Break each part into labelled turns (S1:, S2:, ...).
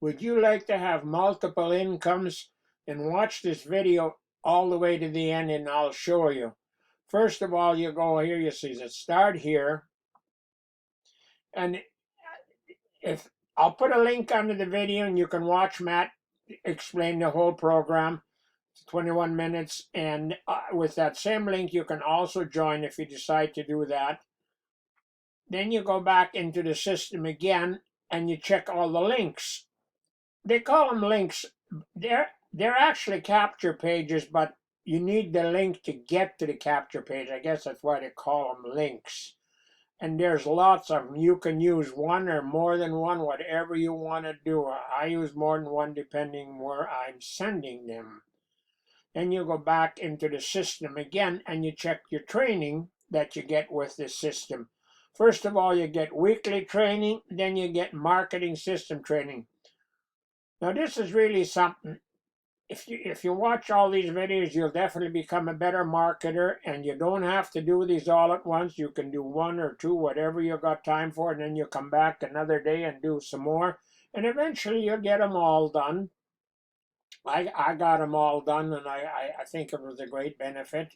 S1: Would you like to have multiple incomes? Then watch this video all the way to the end and I'll show you. First of all, you go here, you see it start here. And if I'll put a link under the video and you can watch Matt explain the whole program. It's 21 minutes. And with that same link, you can also join if you decide to do that. Then you go back into the system again and you check all the links. They call them links. They're actually capture pages, but you need the link to get to the capture page. I guess that's why they call them links. And there's lots of them. You can use one or more than one, whatever you want to do. I use more than one depending where I'm sending them. Then you go back into the system again and you check your training that you get with this system. First of all, you get weekly training, then you get marketing system training. Now this is really something. If you watch all these videos, you'll definitely become a better marketer, and you don't have to do these all at once. You can do one or two, whatever you got time for, and then you come back another day and do some more, and eventually you'll get them all done. I got them all done, and I think it was a great benefit.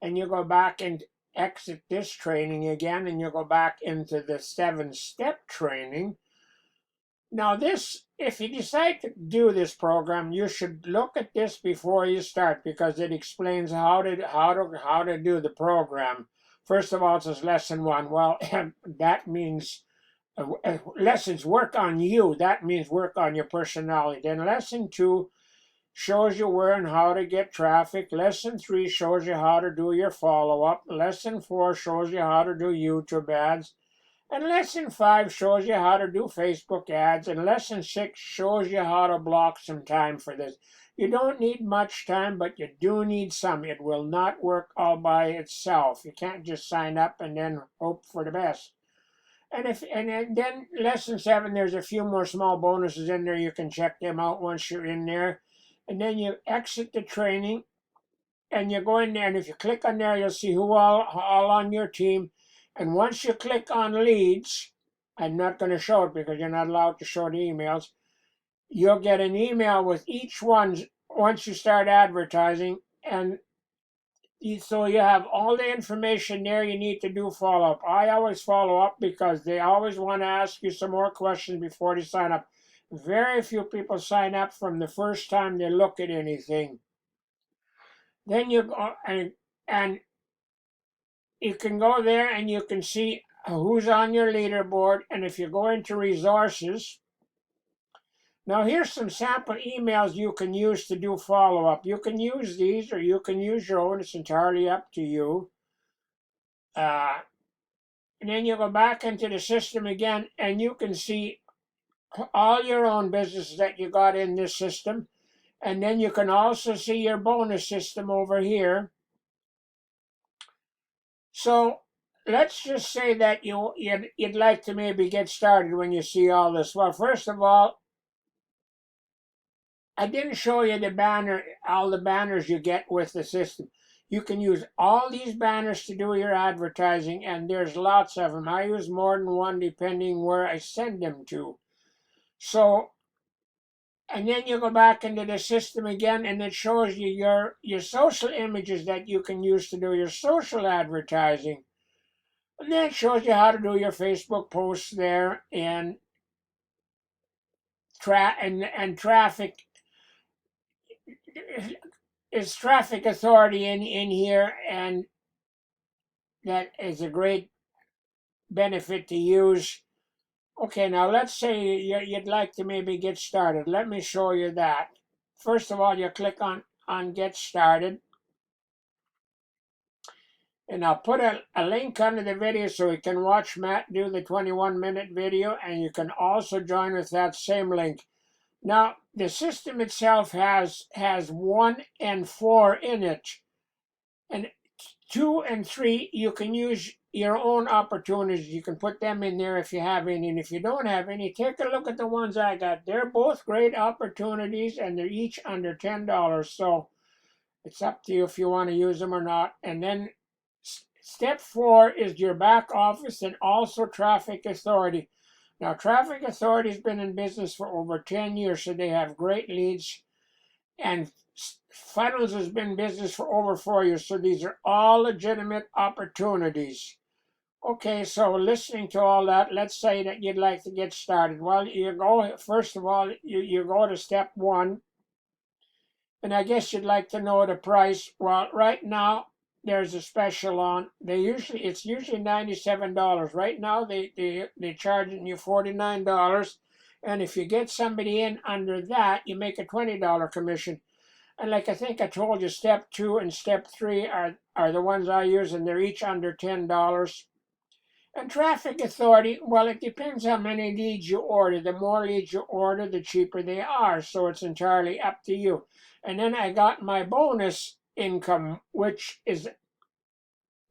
S1: And you go back and exit this training again, and you go back into the 7-step training. Now this, if you decide to do this program, you should look at this before you start, because it explains how to do the program. First of all, it says lesson 1. Well, that means lessons work on you. That means work on your personality. Then lesson 2 shows you where and how to get traffic. Lesson 3 shows you how to do your follow-up. Lesson 4 shows you how to do YouTube ads. And lesson 5 shows you how to do Facebook ads. And lesson 6 shows you how to block some time for this. You don't need much time, but you do need some. It will not work all by itself. You can't just sign up and then hope for the best. And then lesson 7, there's a few more small bonuses in there. You can check them out once you're in there. And then you exit the training and you go in there. And if you click on there, you'll see who all on your team. And once you click on leads, I'm not going to show it because you're not allowed to show the emails. You'll get an email with each one once you start advertising. And so you have all the information there you need to do follow-up. I always follow up because they always want to ask you some more questions before they sign up. Very few people sign up from the first time they look at anything. Then you go and you can go there and you can see who's on your leaderboard. And if you go into resources, now here's some sample emails you can use to do follow-up. You can use these or you can use your own. It's entirely up to you. And then you go back into the system again and you can see all your own businesses that you got in this system. And then you can also see your bonus system over here. So let's just say that you'd like to maybe get started when you see all this. Well, first of all, I didn't show you all the banners you get with the system. You can use all these banners to do your advertising, and there's lots of them. I use more than one depending where I send them to. So, and then you go back into the system again, and it shows you your social images that you can use to do your social advertising. And then it shows you how to do your Facebook posts there, and traffic. Is traffic authority in here, and that is a great benefit to use. Okay, now let's say you'd like to maybe get started. Let me show you that. First of all, you click on Get Started. And I'll put a link under the video so you can watch Matt do the 21-minute video, and you can also join with that same link. Now, the system itself has 1 and 4 in it. And 2 and 3, you can use your own opportunities. You can put them in there if you have any. And if you don't have any, take a look at the ones I got. They're both great opportunities, and they're each under $10. So it's up to you if you want to use them or not. And then step 4 is your back office and also traffic authority. Now, Traffic Authority's been in business for over 10 years, so they have great leads. And Funnels has been in business for over 4 years, so these are all legitimate opportunities. Okay, so listening to all that, let's say that you'd like to get started. Well, you go, first of all, you go to step one, and I guess you'd like to know the price. Well, right now, there's a special on. It's usually $97. Right now, they're charging you $49. And if you get somebody in under that, you make a $20 commission. And like I think I told you, step 2 and step 3 are the ones I use, and they're each under $10. And Traffic Authority, well, it depends how many leads you order. The more leads you order, the cheaper they are. So it's entirely up to you. And then I got my bonus income, which is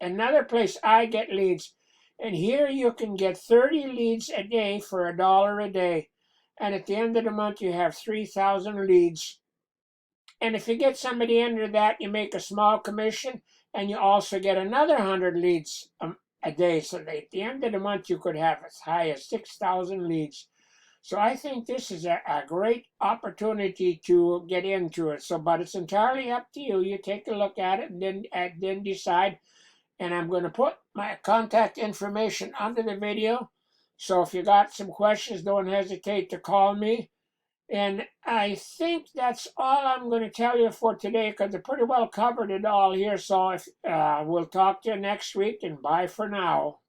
S1: another place I get leads. And here you can get 30 leads a day for $1 a day. And at the end of the month, you have 3,000 leads. And if you get somebody under that, you make a small commission, and you also get another 100 leads a day. So at the end of the month, you could have as high as 6,000 leads. So I think this is a great opportunity to get into it. So, but it's entirely up to you. You take a look at it and then decide. And I'm going to put my contact information under the video. So if you got some questions, don't hesitate to call me. And I think that's all I'm going to tell you for today, because I pretty well covered it all here. So we'll talk to you next week, and bye for now.